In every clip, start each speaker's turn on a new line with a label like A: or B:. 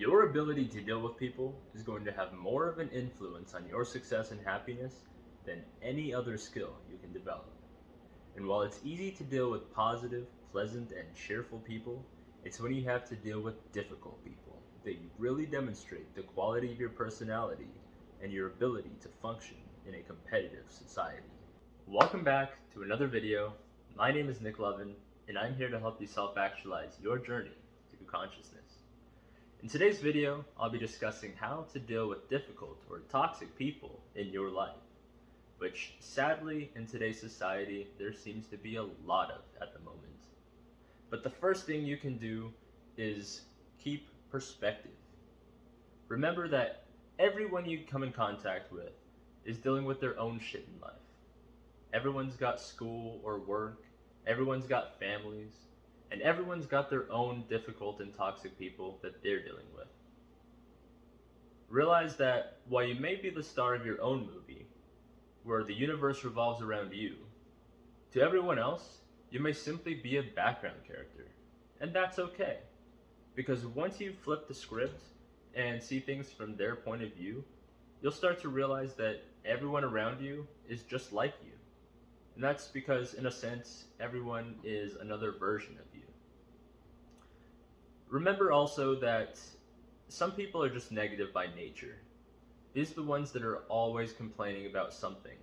A: Your ability to deal with people is going to have more of an influence on your success and happiness than any other skill you can develop. And while it's easy to deal with positive, pleasant, and cheerful people, it's when you have to deal with difficult people that you really demonstrate the quality of your personality and your ability to function in a competitive society. Welcome back to another video. My name is Nick Lovin, and I'm here to help you self-actualize your journey through consciousness. In today's video, I'll be discussing how to deal with difficult or toxic people in your life, which sadly in today's society there seems to be a lot of at the moment. But the first thing you can do is keep perspective. Remember that everyone you come in contact with is dealing with their own shit in life. Everyone's got school or work, everyone's got families, and everyone's got their own difficult and toxic people that they're dealing with. Realize that while you may be the star of your own movie, where the universe revolves around you, to everyone else, you may simply be a background character. And that's okay. Because once you flip the script and see things from their point of view, you'll start to realize that everyone around you is just like you. And that's because, in a sense, everyone is another version of you. Remember also that some people are just negative by nature. These are the ones that are always complaining about something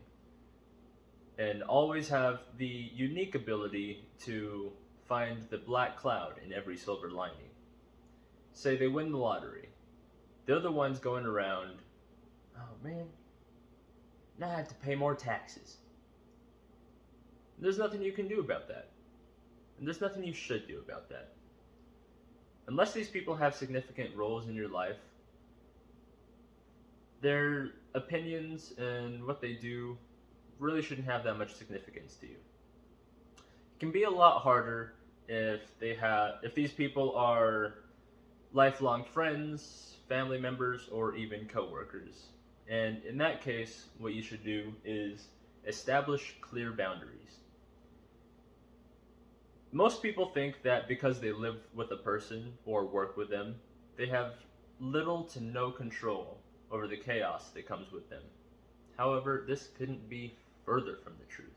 A: and always have the unique ability to find the black cloud in every silver lining. Say they win the lottery. They're the ones going around, oh man, now I have to pay more taxes. There's nothing you can do about that. And there's nothing you should do about that. Unless these people have significant roles in your life, their opinions and what they do really shouldn't have that much significance to you. It can be a lot harder if these people are lifelong friends, family members, or even coworkers. And in that case, what you should do is establish clear boundaries. Most people think that because they live with a person or work with them, they have little to no control over the chaos that comes with them. However, this couldn't be further from the truth.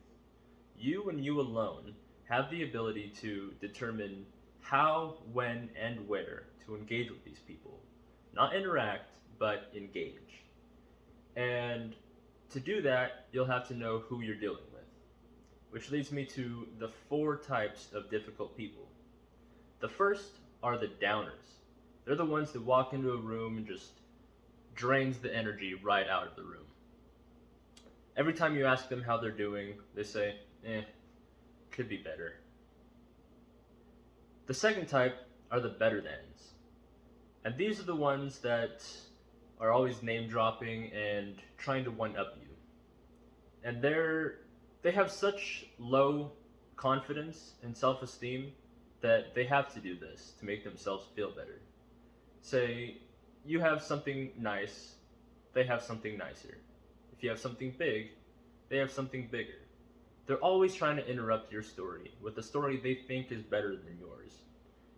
A: You and you alone have the ability to determine how, when, and where to engage with these people. Not interact, but engage. And to do that, you'll have to know who you're dealing with. Which leads me to the 4 types of difficult people. The first are the downers. They're the ones that walk into a room and just drains the energy right out of the room. Every time you ask them how they're doing, they say, could be better. The second type are the better thans. And these are the ones that are always name dropping and trying to one-up you. And they have such low confidence and self-esteem that they have to do this to make themselves feel better. Say, you have something nice, they have something nicer. If you have something big, they have something bigger. They're always trying to interrupt your story with a story they think is better than yours.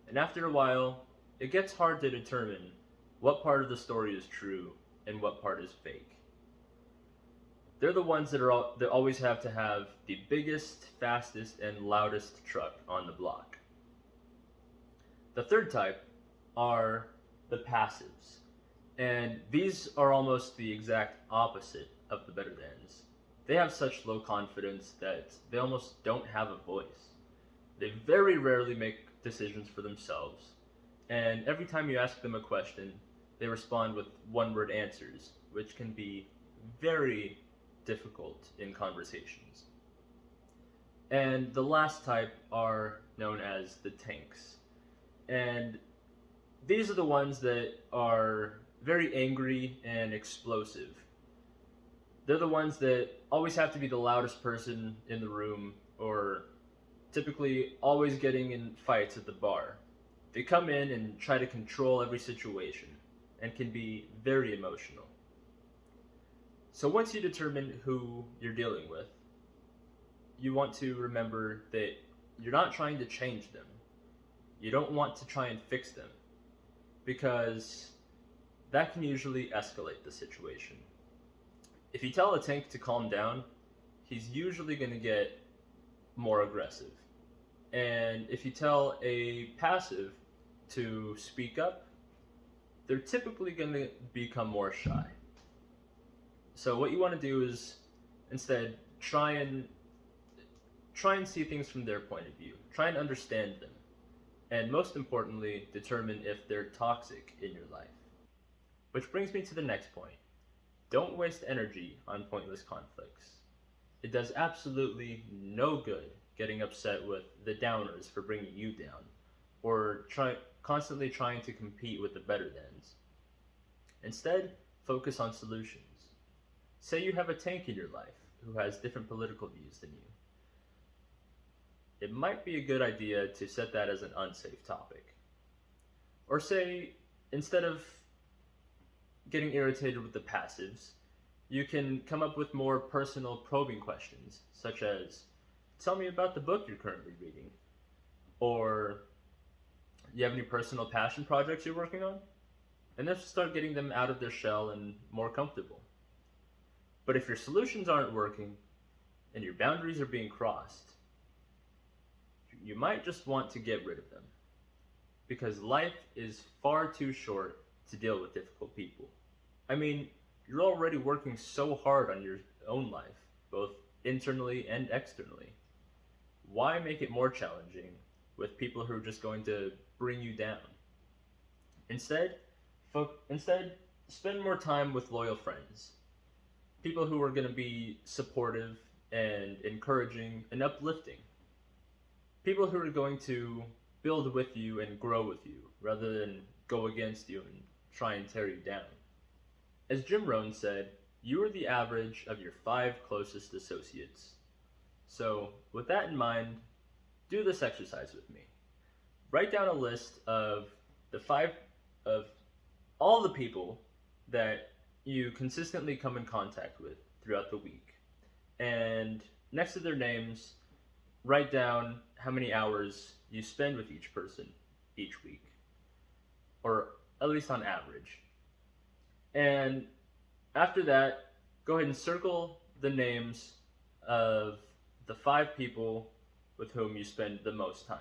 A: And after a while, it gets hard to determine what part of the story is true and what part is fake. They're the ones that always have to have the biggest, fastest, and loudest truck on the block. The third type are the passives. And these are almost the exact opposite of the better thans. They have such low confidence that they almost don't have a voice. They very rarely make decisions for themselves. And every time you ask them a question, they respond with one-word answers, which can be very difficult in conversations. And the last type are known as the tanks. And these are the ones that are very angry and explosive. They're the ones that always have to be the loudest person in the room, or typically always getting in fights at the bar. They come in and try to control every situation and can be very emotional. So once you determine who you're dealing with, you want to remember that you're not trying to change them. You don't want to try and fix them, because that can usually escalate the situation. If you tell a tank to calm down, he's usually going to get more aggressive. And if you tell a passive to speak up, they're typically going to become more shy. So what you want to do is instead try and see things from their point of view. Try and understand them. And most importantly, determine if they're toxic in your life. Which brings me to the next point. Don't waste energy on pointless conflicts. It does absolutely no good getting upset with the downers for bringing you down, or constantly trying to compete with the better thans. Instead, focus on solutions. Say you have a tank in your life who has different political views than you. It might be a good idea to set that as an unsafe topic. Or say, instead of getting irritated with the passives, you can come up with more personal probing questions, such as, tell me about the book you're currently reading, or you have any personal passion projects you're working on? And then start getting them out of their shell and more comfortable. But if your solutions aren't working, and your boundaries are being crossed, you might just want to get rid of them. Because life is far too short to deal with difficult people. I mean, you're already working so hard on your own life, both internally and externally. Why make it more challenging with people who are just going to bring you down? Instead, spend more time with loyal friends. People who are going to be supportive and encouraging and uplifting. People who are going to build with you and grow with you, rather than go against you and try and tear you down. As Jim Rohn said, you are the average of your 5 closest associates. So, with that in mind, do this exercise with me. Write down a list of all the people that you consistently come in contact with throughout the week. And next to their names, write down how many hours you spend with each person each week, or at least on average. And after that, go ahead and circle the names of the 5 people with whom you spend the most time.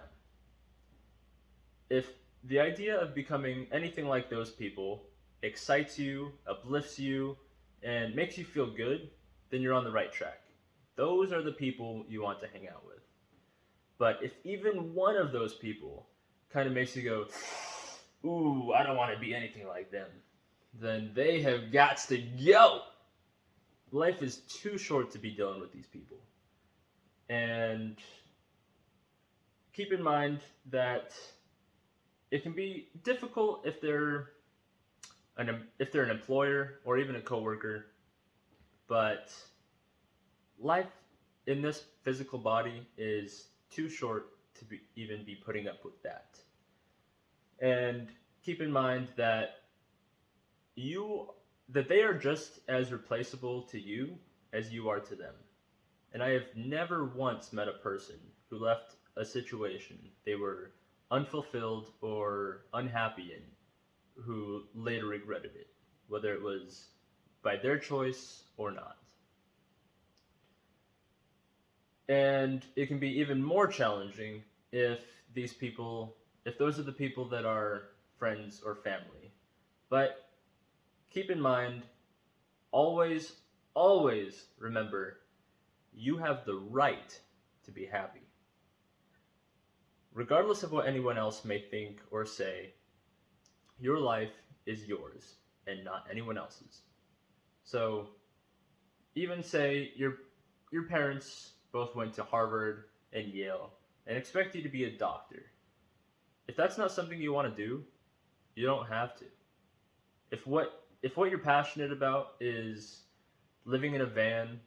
A: If the idea of becoming anything like those people excites you, uplifts you, and makes you feel good, then you're on the right track. Those are the people you want to hang out with. But if even one of those people kind of makes you go, ooh, I don't want to be anything like them, then they have got to go. Life is too short to be dealing with these people. And keep in mind that it can be difficult if they're an employer or even a coworker, but life in this physical body is too short to even be putting up with that. And keep in mind that they are just as replaceable to you as you are to them. And I have never once met a person who left a situation they were unfulfilled or unhappy in who later regretted it, whether it was by their choice or not. And it can be even more challenging if those are the people that are friends or family. But keep in mind, always, always remember, you have the right to be happy. Regardless of what anyone else may think or say, your life is yours and not anyone else's. So, even say your parents both went to Harvard and Yale and expect you to be a doctor. If that's not something you want to do, you don't have to. If what you're passionate about is living in a van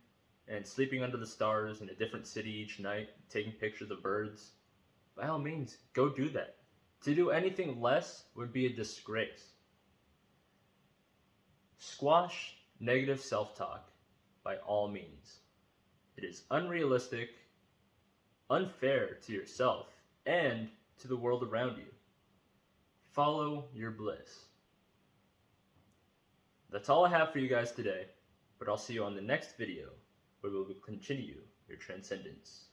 A: and sleeping under the stars in a different city each night, taking pictures of birds, by all means, go do that. To do anything less would be a disgrace. Squash negative self-talk by all means. It is unrealistic, unfair to yourself, and to the world around you. Follow your bliss. That's all I have for you guys today, but I'll see you on the next video, where we will continue your transcendence.